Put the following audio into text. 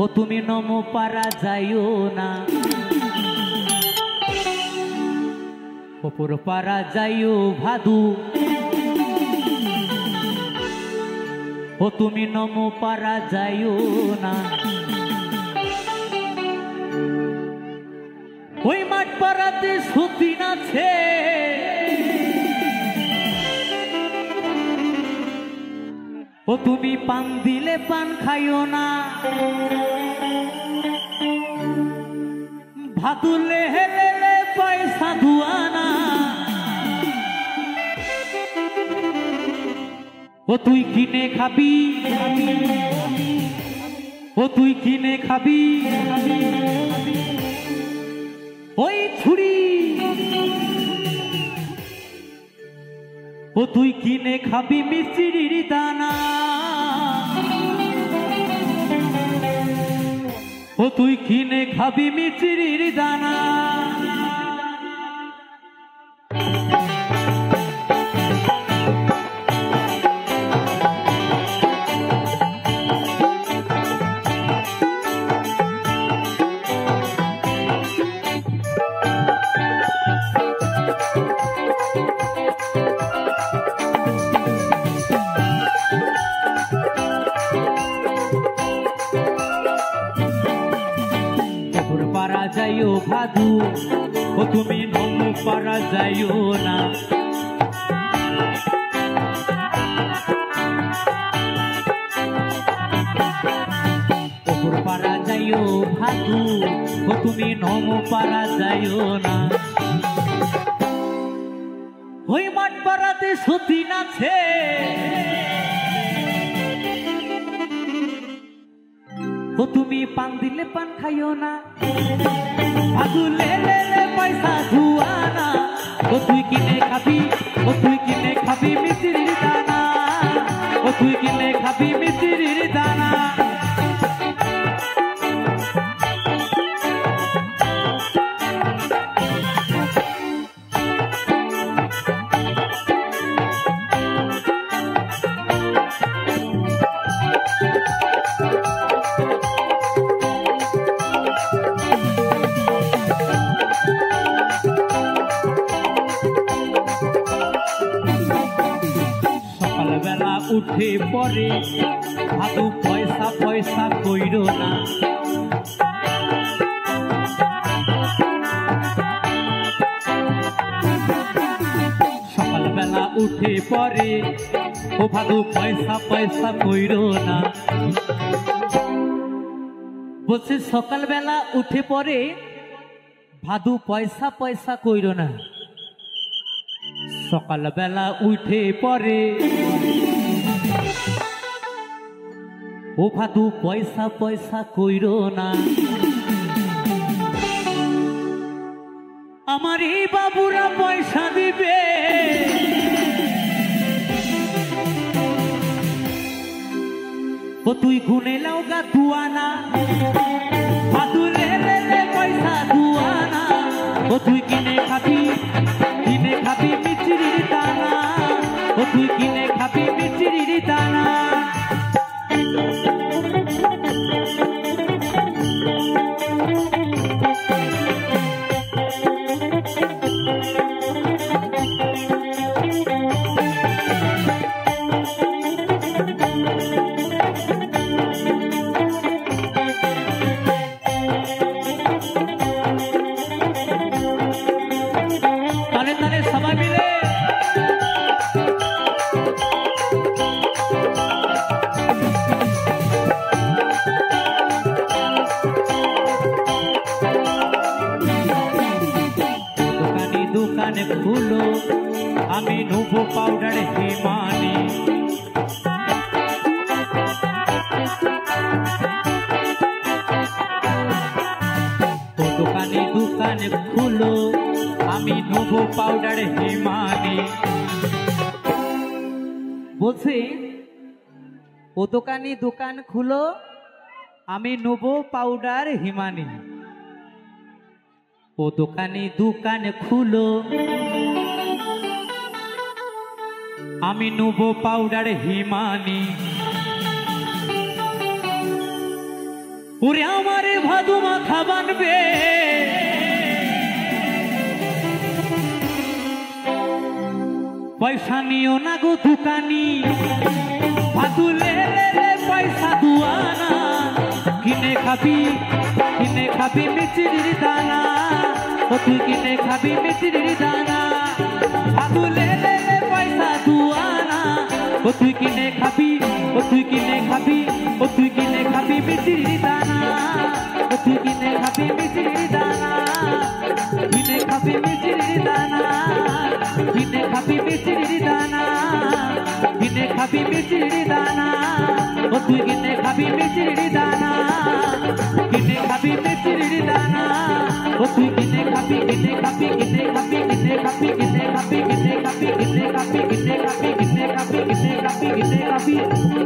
ও তুমি নমো পারা যাইও না, অপর পারা যাইও ভাদু। ও তুমি নমো পারা যাইও না, ওই মাঠ পাড়াতে সতীন আছে। ও তুমি পান দিলে পান খাইও না, ভাদুলে হেলে পয়সা ধুয়ানা। ও তুই কিনে খাবি, ও তুই কিনে খাবি ওই ছুরি। ও তুই কিনে খাবি মিষ্টির দানা, ও তুই কিনে খাবি মিষ্টির দানা। পারা যাইও ভাদু, ও তুমি নমো পারা যাইও না। অপর পারা যাইও ভাদু, ও তুমি নমো পারা যাইও না। ওই মাঠ পাড়াতে সতীন আছে, ও তুমি পান দিলে পান খাইও না, ভাদুলে পয়সা ধুয়ানা। ও তুই কিনে খাবি, ও তুই কিনে খাবি মিষ্টির দানা, ও তুই কিনে খাবি মিষ্টির দানা। সকালবেলা উঠে পরে ভাদু পয়সা পয়সা কইরো না। সকালবেলা উঠে পরে ও ভাদু পয়সা পয়সা কইরো না। বলছে সকালবেলা উঠে পরে ভাদু পয়সা পয়সা কইরো না। সকালবেলা উঠে পরে ও ভাদু পয়সা পয়সা কইরো না। আমার এই বাবুরা পয়সা দিবে, ও তুই গুনে লাও গা দুয়ানা, ভাদুলে পয়সা দুয়ানা। ও তুই কিনে খাবি, কিনে খাবি মিষ্টির দানা, ও তুই কিনে খাবি মিষ্টির দানা। তালে তালে সবাই মিলে দোকানে খুলো, আমি নেবো পাউডার হিমানি। দোকানে খুলো, আমি নেবো পাউডার হিমানি। বলছে ও দোকানি দোকান খুলো, আমি নেবো পাউডার হিমানি। ও দোকানি দোকান খুলো, আমি নুবো পাউডার হিমানি ওরে আমারে ভাদু মাথা বানবে পয়সা নিও না গো দোকানি ভাদু লে পয়সা দুয়ানা কিনে খাবি মিচিরির দানা ও তুই কিনে খাবি মিচিরির দানা ভাদু লে পয়সা দুয়ানা ও তুই কিনে খাবি মিচিরির দানা ও তুই কিনে খাবি মিচিরির দানা কিনে খাবি মিচিরির দানা কিনে খাবি মিচিরির দানা কিনে খাবি মিচিরির দানা ও তুই কিনে খাবি মিচিরির দানা কিনে খাবি মিচিরির দানা ও তুই কিনে খাবি কিনে খাবি কিনে খাবি কিনে খাবি কিনে খাবি কিনে খাবি কিনে খাবি কিনে খাবি কিনে খাবি কিনে খাবি কিনে খাবি